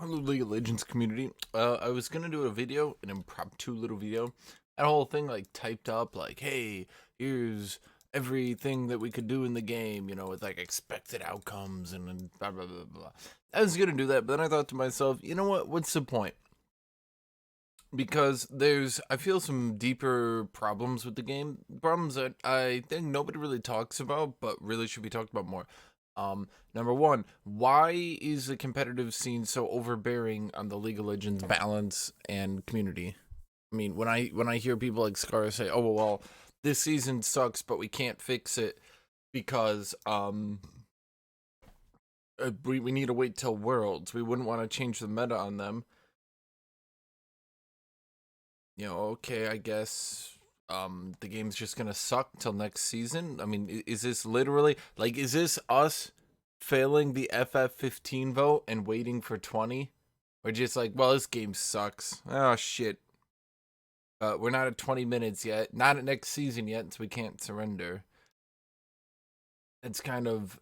Hello, League of Legends community. I was gonna do a video, an impromptu little video. That whole thing like typed up like, hey, here's everything that we could do in the game, with like expected outcomes and blah blah blah blah. I was gonna do that, but then I thought to myself, you know what? What's the point? Because I feel some deeper problems with the game, problems that I think nobody really talks about, but really should be talked about more. Number one, why is the competitive scene so overbearing on the League of Legends balance and community? I mean, when I hear people like Scar say, "Oh well, this season sucks, but we can't fix it because we need to wait till Worlds. We wouldn't want to change the meta on them." Okay, I guess the game's just gonna suck till next season. I mean, is this literally like, is this us failing the FF15 vote and waiting for 20? Or just like, well, this game sucks. Oh shit. We're not at 20 minutes yet, not at next season yet, so we can't surrender. It's kind of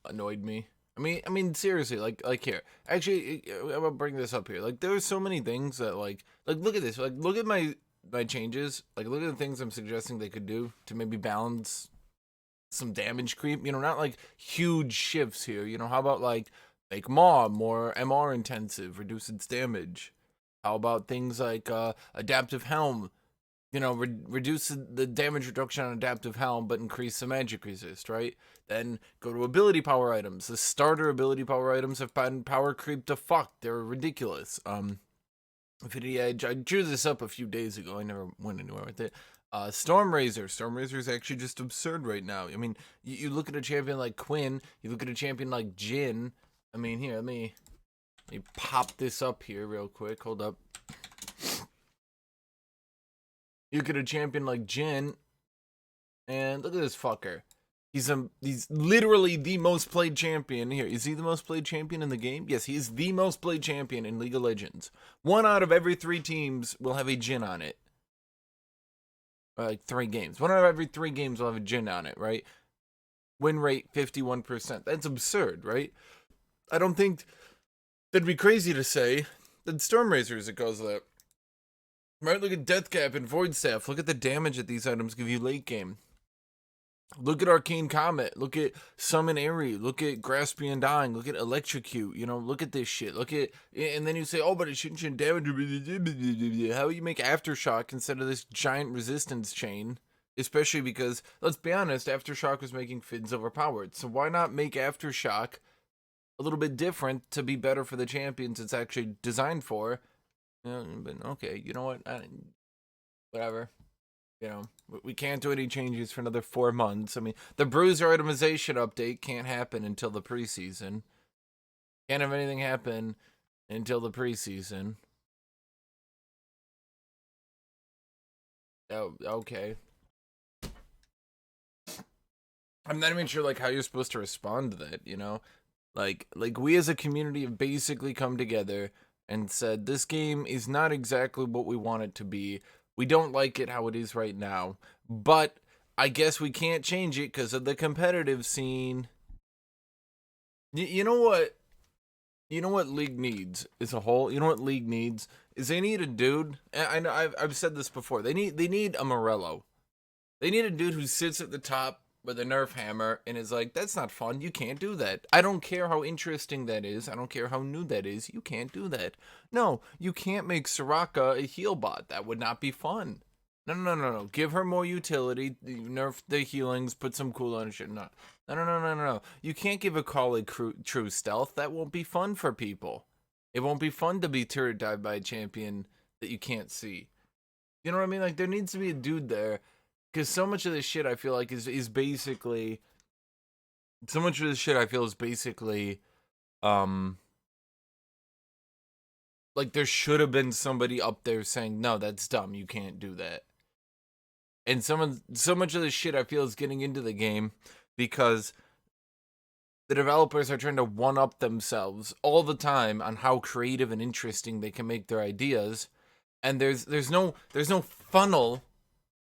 annoyed me. I mean, seriously, like here. Actually, I'm gonna bring this up here. Like, there are so many things that like look at this. Like, look at my changes. Like, look at the things I'm suggesting they could do to maybe balance some damage creep. Not like huge shifts here. How about like make Maw more MR intensive, reduce its damage. How about things like adaptive helm? Reduce the damage reduction on adaptive helm, but increase the magic resist, right? Then go to ability power items. The starter ability power items have been power creep to fuck. They're ridiculous. Infinity Edge, I drew this up a few days ago. I never went anywhere with it. Storm Razor. Storm Razor is actually just absurd right now. I mean, you look at a champion like Quinn, you look at a champion like Jhin. I mean, here, let me pop this up here real quick. Hold up. You get a champion like Jhin, and look at this fucker. He's literally the most played champion here. Is he the most played champion in the game? Yes, he is the most played champion in League of Legends. 1 out of every 3 teams will have a Jhin on it. Like 3 games. 1 out of every 3 games will have a Jhin on it, right? Win rate 51%. That's absurd, right? I don't think that'd be crazy to say that Storm Razor is a cause of that. Right, look at Death Cap and Void Staff. Look at the damage that these items give you late game. Look at Arcane Comet. Look at Summon Airy. Look at Grasp Beyond Dying. Look at Electrocute. Look at this shit. Look at, and then you say, oh, but it shouldn't damage. How do you make Aftershock instead of this giant resistance chain? Especially because, let's be honest, Aftershock was making Fids overpowered. So why not make Aftershock a little bit different to be better for the champions it's actually designed for? But okay, you know what? Whatever. We can't do any changes for another 4 months. I mean, the Bruiser itemization update can't happen until the preseason. Can't have anything happen until the preseason. Oh, okay. I'm not even sure like how you're supposed to respond to that. Like we as a community have basically come together and said this game is not exactly what we want it to be. We don't like it how it is right now, but I guess we can't change it because of the competitive scene. You know what? You know what League needs as a whole? You know what League needs? Is they need a dude. I know I've said this before. They need a Morello. They need a dude who sits at the top with a Nerf hammer and is like, that's not fun. You can't do that. I don't care how interesting that is. I don't care how new that is. You can't do that. No, you can't make Soraka a heal bot. That would not be fun. No. Give her more utility. Nerf the healings. Put some cooldown and shit. No. You can't give a colleague true stealth. That won't be fun for people. It won't be fun to be turret dive by a champion that you can't see. You know what I mean? Like, there needs to be a dude there. Because so much of this shit I feel like is basically, so much of this shit I feel is basically, like there should have been somebody up there saying, no, that's dumb, you can't do that. And so much of this shit I feel is getting into the game because the developers are trying to one-up themselves all the time on how creative and interesting they can make their ideas. And there's no funnel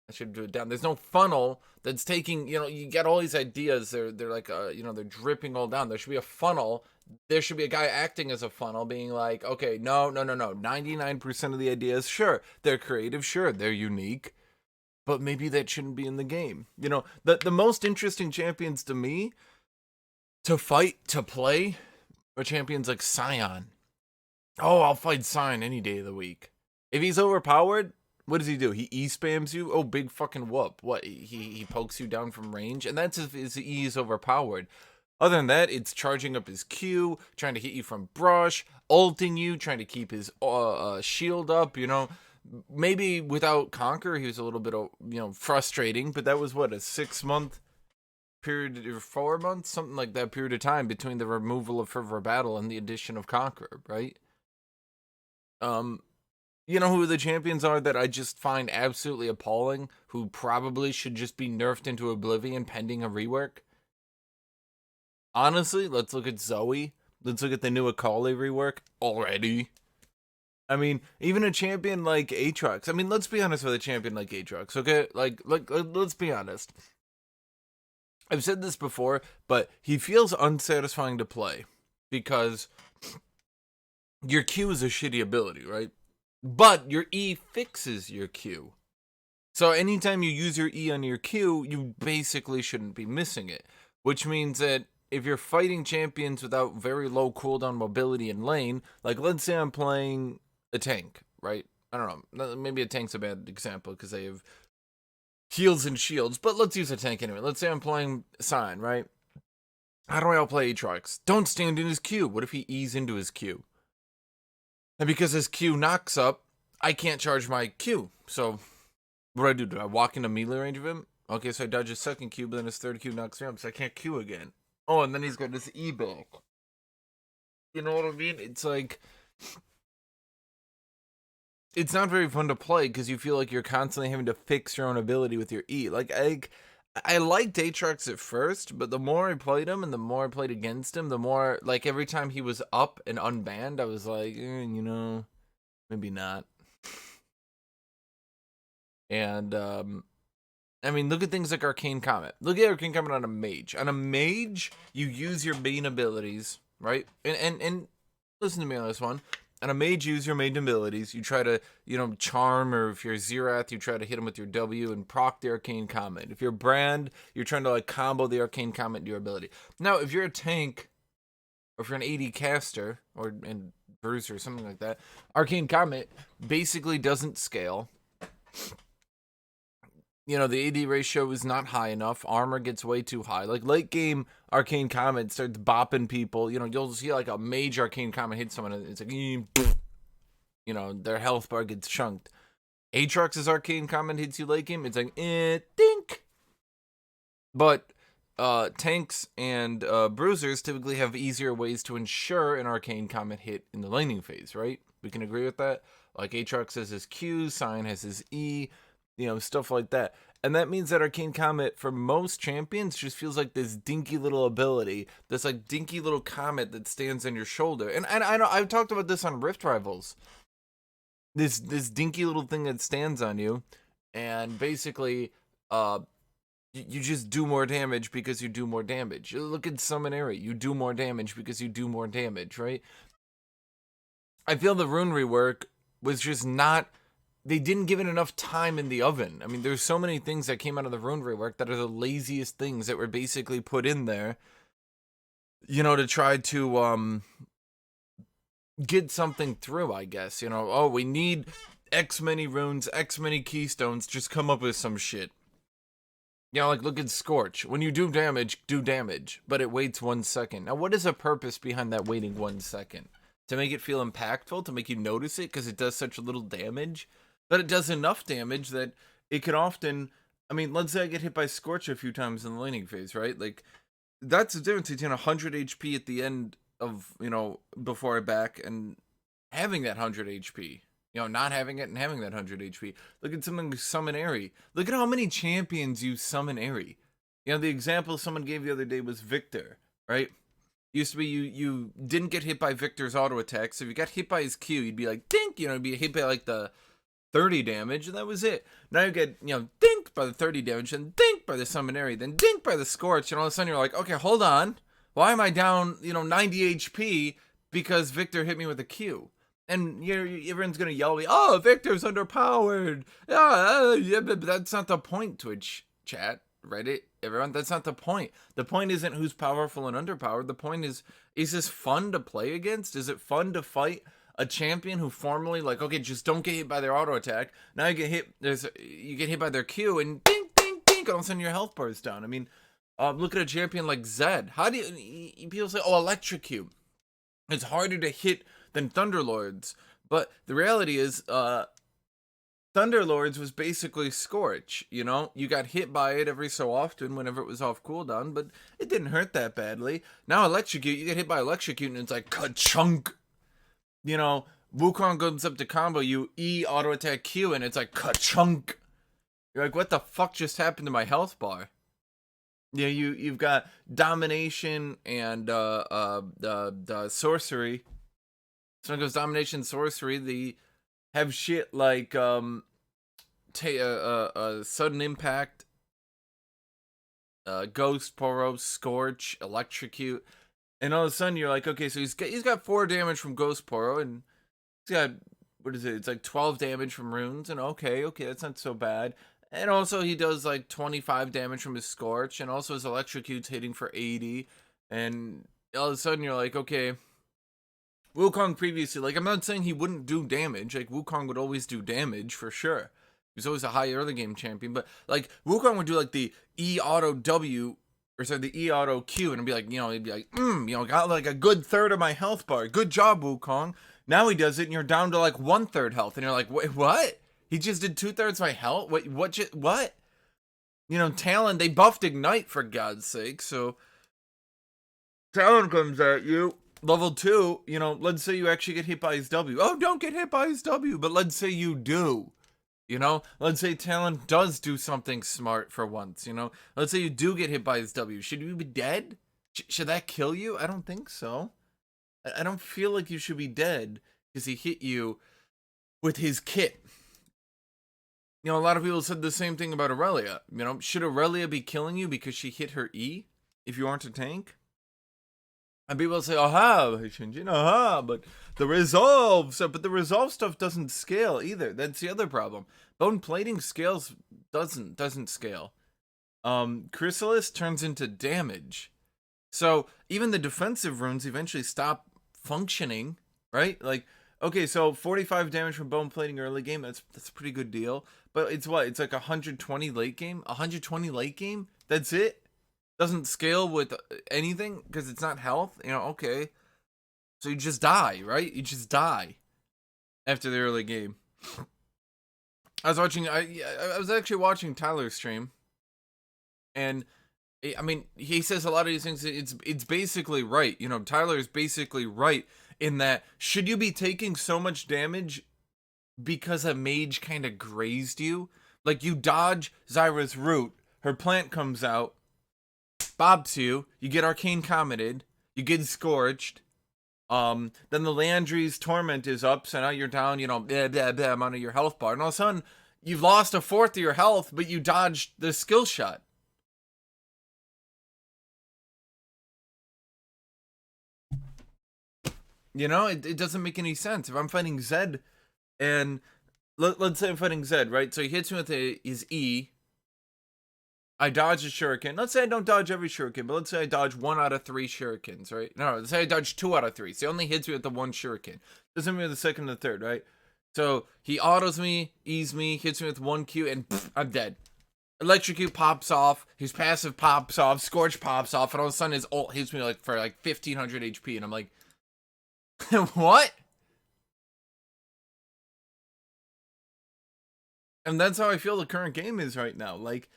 I should do it down. There's no funnel that's taking, you get all these ideas. They're like, they're dripping all down. There should be a funnel. There should be a guy acting as a funnel being like, okay, no. 99% of the ideas, sure, they're creative. Sure, they're unique. But maybe that shouldn't be in the game. The most interesting champions to me to fight, to play, are champions like Sion. Oh, I'll fight Sion any day of the week. If he's overpowered, what does he do? He E-spams you? Oh, big fucking whoop. What, he pokes you down from range? And that's if his E is overpowered. Other than that, it's charging up his Q, trying to hit you from brush, ulting you, trying to keep his shield up, Maybe without Conquer, he was a little bit, frustrating, but that was, what, a 6-month period, or 4 months? Something like that period of time between the removal of Fervor Battle and the addition of Conquer, right? You know who the champions are that I just find absolutely appalling, who probably should just be nerfed into oblivion pending a rework? Honestly, let's look at Zoe. Let's look at the new Akali rework already. I mean, even a champion like Aatrox. I mean, let's be honest with a champion like Aatrox, okay? Like, let's be honest. I've said this before, but he feels unsatisfying to play because your Q is a shitty ability, right? But your E fixes your Q. So anytime you use your E on your Q, you basically shouldn't be missing it. Which means that if you're fighting champions without very low cooldown mobility in lane, like let's say I'm playing a tank, right? I don't know. Maybe a tank's a bad example because they have heals and shields, but let's use a tank anyway. Let's say I'm playing Sion, right? How do I outplay Aatrox? Don't stand in his Q. What if he E's into his Q? And because his Q knocks up, I can't charge my Q. So what do? Do I walk into melee range of him? Okay, so I dodge his second Q, but then his third Q knocks me up, so I can't Q again. Oh, and then he's got this E back. You know what I mean? It's like, it's not very fun to play because you feel like you're constantly having to fix your own ability with your E. Like, I liked Aatrox at first, but the more I played him and the more I played against him, the more, like, every time he was up and unbanned, I was like, maybe not. And, I mean, look at things like Arcane Comet. Look at Arcane Comet on a mage. On a mage, you use your main abilities, right? And listen to me on this one. On a mage, use your main abilities. You try to, charm, or if you're Xerath, you try to hit him with your W and proc the Arcane Comet. If you're Brand, you're trying to, like, combo the Arcane Comet into your ability. Now, if you're a tank, or if you're an AD caster, and Bruiser or something like that, Arcane Comet basically doesn't scale. The AD ratio is not high enough. Armor gets way too high. Like, late game Arcane Comet starts bopping people. You'll see, like, a mage Arcane Comet hit someone, and it's like, their health bar gets chunked. Aatrox's Arcane Comet hits you late game, it's like, dink. But tanks and bruisers typically have easier ways to ensure an Arcane Comet hit in the laning phase, right? We can agree with that. Like, Aatrox has his Q, Sion has his E, stuff like that. And that means that Arcane Comet, for most champions, just feels like this dinky little ability, this, like, dinky little comet that stands on your shoulder. And I know I've talked about this on Rift Rivals. This dinky little thing that stands on you, and basically, you just do more damage because you do more damage. You look at Summon Area, you do more damage because you do more damage, right? I feel the rune rework was just not... They didn't give it enough time in the oven. I mean, there's so many things that came out of the rune rework that are the laziest things that were basically put in there, to try to get something through, I guess. Oh, we need X many runes, X many keystones, just come up with some shit. Like, look at Scorch. When you do damage, but it waits 1 second. Now, what is the purpose behind that waiting 1 second? To make it feel impactful, to make you notice it because it does such little damage? But it does enough damage that it can often... I mean, let's say I get hit by Scorch a few times in the laning phase, right? Like, that's the difference between 100 HP at the end of, before I back, and having that 100 HP. Not having it and having that 100 HP. Look at something like Summon Airy. Look at how many champions use Summon Airy. The example someone gave the other day was Victor, right? Used to be you didn't get hit by Victor's auto attack, so if you got hit by his Q, you'd be like, dink! You'd be hit by, like, the 30 damage, and that was it. Now you get, dinked by the 30 damage, and dinked by the Summonary, then dinked by the Scorch, and all of a sudden you're like, okay, hold on. Why am I down, 90 HP because Victor hit me with a Q? And everyone's going to yell at me, oh, Victor's underpowered. Yeah, but that's not the point, Twitch chat, Reddit, everyone. That's not the point. The point isn't who's powerful and underpowered. The point is this fun to play against? Is it fun to fight a champion who formerly, like, okay, just don't get hit by their auto attack. Now you get hit by their Q, and ding, ding, ding, all of a sudden your health bar is down. I mean, look at a champion like Zed. How do you, people say, oh, Electrocute. It's harder to hit than Thunderlords. But the reality is, Thunderlords was basically Scorch, You got hit by it every so often whenever it was off cooldown, but it didn't hurt that badly. Now Electrocute, you get hit by Electrocute and it's like, ka-chunk. Wukong goes up to combo you, E auto attack Q, and it's like, ka-chunk. You're like, what the fuck just happened to my health bar? Yeah, you've got Domination and the Sorcery. Someone goes Domination, Sorcery. They have shit like Sudden Impact, Ghost, Poros, Scorch, Electrocute, and all of a sudden you're like, okay, so he's got 4 damage from Ghost Poro, and he's got, what is it? It's like 12 damage from runes, and okay, that's not so bad. And also he does like 25 damage from his Scorch, and also his Electrocute's hitting for 80, and all of a sudden you're like, okay, Wukong previously, like, I'm not saying he wouldn't do damage, like, Wukong would always do damage, for sure. He was always a high early game champion, but, like, Wukong would do, like, the E-auto W, or sorry, the E-auto Q, and it'd be like, he'd be like, got, like, a good third of my health bar. Good job, Wukong. Now he does it, and you're down to, like, 1/3 health, and you're like, wait, what? He just did 2/3 of my health? Wait, what? Talon, they buffed Ignite, for God's sake, so Talon comes at you. Level 2, let's say you actually get hit by his W. Oh, don't get hit by his W, but let's say you do. Let's say Talon does do something smart for once, Let's say you do get hit by his W. Should you be dead? Should that kill you? I don't think so. I don't feel like you should be dead because he hit you with his kit. A lot of people said the same thing about Aurelia. Should Aurelia be killing you because she hit her E if you aren't a tank? And people say, aha, Hashinshin, aha, but the resolve stuff doesn't scale either. That's the other problem. Bone plating scales doesn't scale. Chrysalis turns into damage. So even the defensive runes eventually stop functioning, right? Like, okay, so 45 damage from bone plating early game, that's a pretty good deal. But it's what? It's like 120 late game? 120 late game? That's it? Doesn't scale with anything because it's not health, okay. So you just die, right? You just die after the early game. I was actually watching Tyler's stream, and I mean, he says a lot of these things. It's basically right. Tyler's basically right in that, should you be taking so much damage because a mage kind of grazed you? Like, you dodge Zyra's root, her plant comes out, bobs you get arcane commented, you get scorched, then the Landry's torment is up, so now you're down, blah, blah, blah, amount of your health bar, and all of a sudden you've lost 1/4 of your health, but you dodged the skill shot. It doesn't make any sense. If I'm fighting Zed, and let's say I'm fighting Zed, right? So he hits me with his E, I dodge a shuriken. Let's say I don't dodge every shuriken, but let's say I dodge 1 out of 3 shurikens, right? No, let's say I dodge 2 out of 3. So he only hits me with the 1 shuriken. Doesn't hit me with the second and the third, right? So he autos me, E's me, hits me with 1 Q, and pff, I'm dead. Electrocute pops off, his passive pops off, Scorch pops off, and all of a sudden his ult hits me for 1500 HP, and I'm like, what? And that's how I feel the current game is right now. Like,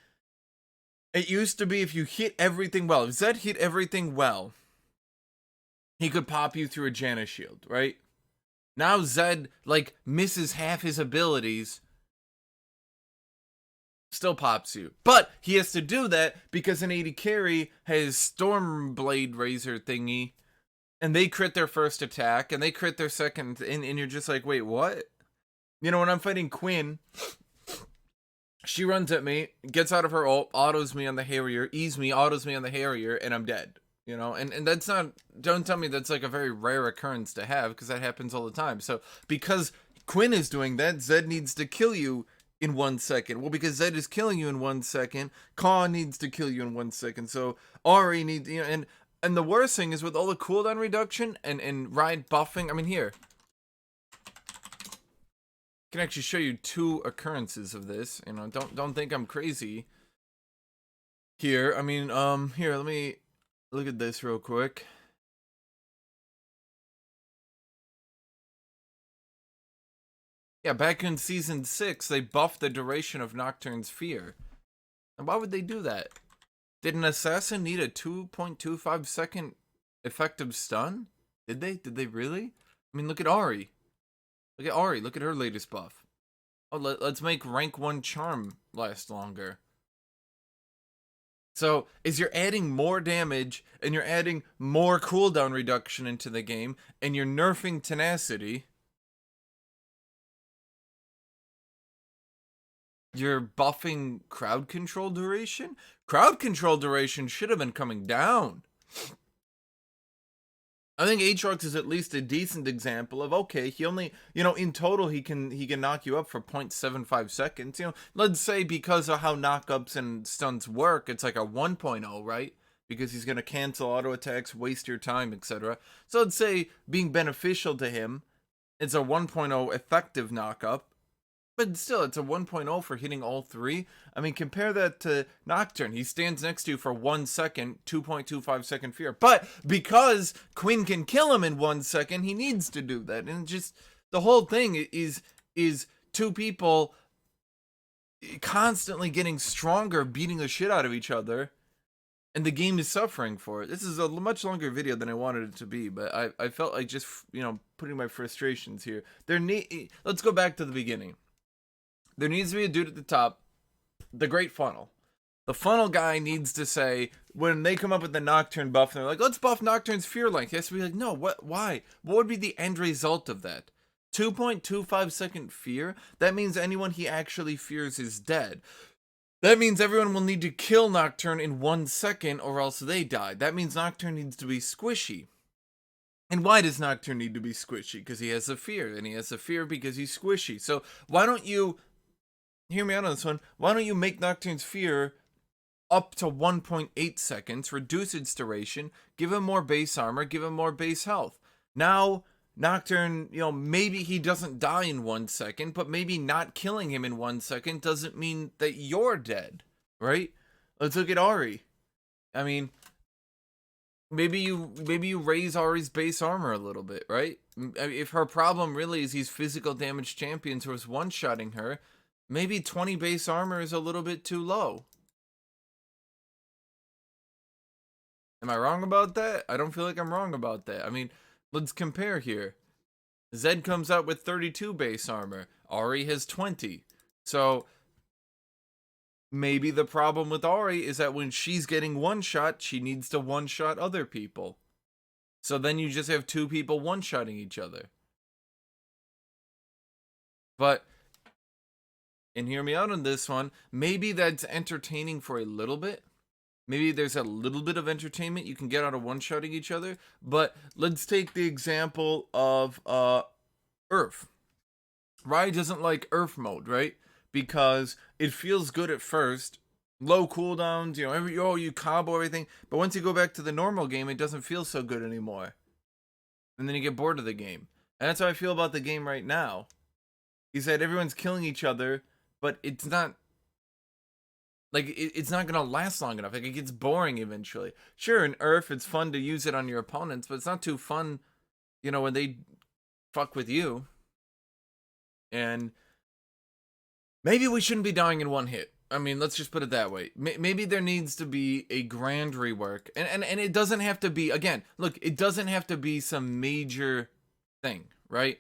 it used to be if you hit everything well. If Zed hit everything well, he could pop you through a Janus shield, right? Now Zed, misses half his abilities, still pops you. But he has to do that because an 80 carry has Stormblade Razor thingy, and they crit their first attack, and they crit their second, and you're just like, wait, what? You know, when I'm fighting Quinn, she runs at me, gets out of her ult, autos me on the Harrier, E's me, autos me on the Harrier, and I'm dead. You know, and that's not, don't tell me that's like a very rare occurrence to have, because that happens all the time. So because Quinn is doing that, Zed needs to kill you in 1 second. Well, because Zed is killing you in 1 second, Kaw needs to kill you in 1 second. So Ari needs, you know, and the worst thing is with all the cooldown reduction and ride buffing. I mean, here, I can actually show you 2 occurrences of this. You know, don't think I'm crazy here. I mean, here, let me look at this real quick. Yeah, back in season 6, they buffed the duration of Nocturne's fear. And why would they do that? Did an assassin need a 2.25 second effective stun? Did they? Did they really? I mean, look at Ari. Look at Ari. Look at her latest buff. Oh, let's make rank 1 charm last longer. So, is you're adding more damage, and you're adding more cooldown reduction into the game, and you're nerfing tenacity. You're buffing crowd control duration? Crowd control duration should have been coming down. I think Aatrox is at least a decent example of, okay, he only, you know, in total he can knock you up for 0.75 seconds. You know, let's say because of how knockups and stuns work, it's like a 1.0, right? Because he's going to cancel auto attacks, waste your time, etc. So let's say being beneficial to him, it's a 1.0 effective knockup. But still, it's a 1.0 for hitting all 3. I mean, compare that to Nocturne. He stands next to you for 1 second, 2.25 second fear. But because Quinn can kill him in 1 second, he needs to do that. And just, the whole thing is 2 people constantly getting stronger, beating the shit out of each other. And the game is suffering for it. This is a much longer video than I wanted it to be. But I felt like just, you know, putting my frustrations here. Let's go back to the beginning. There needs to be a dude at the top, the great funnel. The funnel guy needs to say, when they come up with the Nocturne buff, and they're like, let's buff Nocturne's fear length. He has to be like, no, what? Why? What would be the end result of that? 2.25 second fear? That means anyone he actually fears is dead. That means everyone will need to kill Nocturne in 1 second or else they die. That means Nocturne needs to be squishy. And why does Nocturne need to be squishy? Because he has a fear, and he has a fear because he's squishy. So why don't you... hear me out on this one. Why don't you make Nocturne's fear up to 1.8 seconds, reduce its duration, give him more base armor, give him more base health. Now, Nocturne, you know, maybe he doesn't die in 1 second, but maybe not killing him in 1 second doesn't mean that you're dead, right? Let's look at Ari. I mean, maybe you raise Ari's base armor a little bit, right? If her problem really is these physical damage champions who is one-shotting her, maybe 20 base armor is a little bit too low. Am I wrong about that? I don't feel like I'm wrong about that. I mean, let's compare here. Zed comes out with 32 base armor. Ari has 20. So, maybe the problem with Ari is that when she's getting one-shot, she needs to one-shot other people. So then you just have 2 people one-shotting each other. But... and hear me out on this one, maybe that's entertaining for a little bit. Maybe there's a little bit of entertainment you can get out of one-shotting each other. But let's take the example of Earth. Rai doesn't like Earth mode, right? Because it feels good at first. Low cooldowns, you know, you combo everything. But once you go back to the normal game, it doesn't feel so good anymore. And then you get bored of the game. And that's how I feel about the game right now. Is that everyone's killing each other, but it's not, like, it's not gonna last long enough. Like, it gets boring eventually. Sure, in Earth, it's fun to use it on your opponents, but it's not too fun, you know, when they fuck with you. And maybe we shouldn't be dying in 1 hit. I mean, let's just put it that way. Maybe there needs to be a grand rework. And it doesn't have to be, again, look, it doesn't have to be some major thing, right?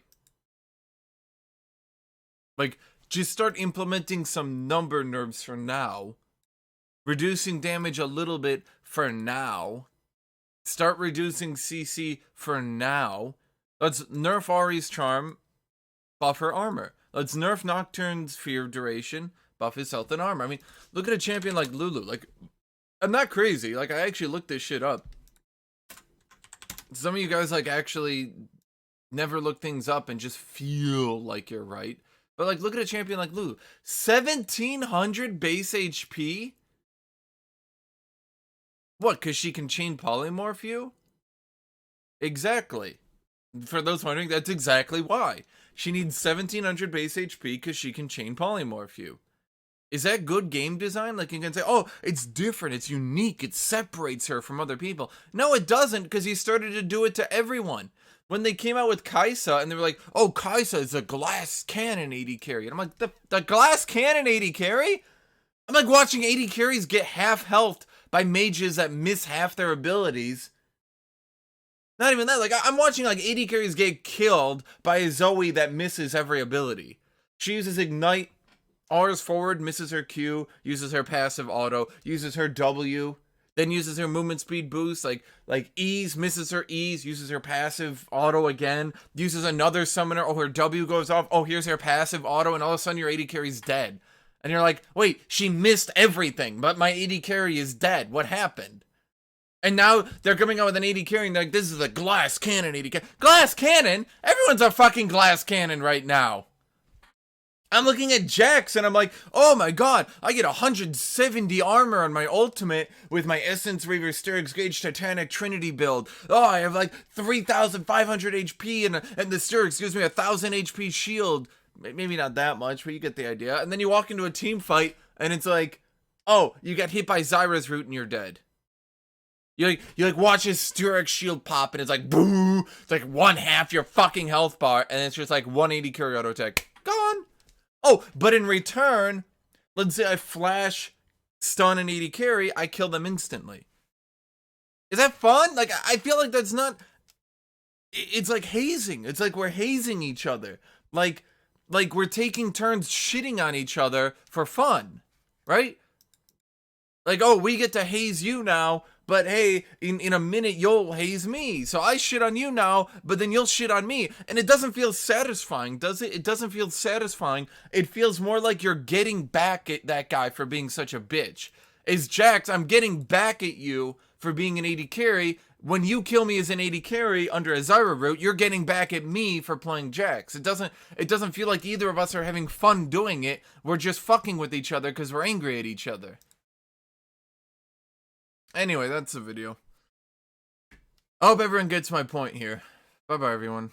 Like, just start implementing some number nerfs for now. Reducing damage a little bit for now. Start reducing CC for now. Let's nerf Ari's charm, buff her armor. Let's nerf Nocturne's fear duration, buff his health and armor. I mean, look at a champion like Lulu. Like, I'm not crazy. Like, I actually looked this shit up. Some of you guys, like, actually never look things up and just feel like you're right. But, like, look at a champion like Lulu. 1,700 base HP? What, because she can chain polymorph you? Exactly. For those wondering, that's exactly why. She needs 1,700 base HP because she can chain polymorph you. Is that good game design? Like, you can say, oh, it's different, it's unique, it separates her from other people. No, it doesn't, because he started to do it to everyone. When they came out with Kai'Sa, and they were like, oh, Kai'Sa is a glass cannon AD carry. And I'm like, the glass cannon AD carry? I'm like watching AD carries get half health by mages that miss half their abilities. Not even that, like, I'm watching, like, AD carries get killed by a Zoe that misses every ability. She uses Ignite, R's forward, misses her Q, uses her passive auto, uses her W, then uses her movement speed boost, like E's, misses her E's, uses her passive auto again, uses another summoner, oh, her W goes off, oh, here's her passive auto, and all of a sudden your AD carry's dead. And you're like, wait, she missed everything, but my AD carry is dead. What happened? And now they're coming out with an AD carry and they're like, this is a glass cannon AD carry. Glass cannon? Everyone's a fucking glass cannon right now. I'm looking at Jax and I'm like, oh my god, I get 170 armor on my ultimate with my Essence Reaver Styx Gauge Titanic Trinity build. Oh, I have like 3,500 HP and the Styx gives me 1,000 HP shield. Maybe not that much, but you get the idea. And then you walk into a team fight and it's like, oh, you got hit by Zyra's root and you're dead. You watch his Styx shield pop and it's like, boo! It's like 1/2 your fucking health bar and it's just like 180 carry auto attack. Gone! Oh, but in return, let's say I flash, stun, and AD carry, I kill them instantly. Is that fun? Like, I feel like that's not... It's like hazing. It's like we're hazing each other. Like we're taking turns shitting on each other for fun, right? Like, oh, we get to haze you now, but hey, in a minute you'll haze me. So I shit on you now, but then you'll shit on me. And it doesn't feel satisfying, does it? It doesn't feel satisfying. It feels more like you're getting back at that guy for being such a bitch. As Jax, I'm getting back at you for being an AD carry. When you kill me as an AD carry under a Zyra route, you're getting back at me for playing Jax. It doesn't feel like either of us are having fun doing it. We're just fucking with each other because we're angry at each other. Anyway, that's the video. I hope everyone gets my point here. Bye-bye, everyone.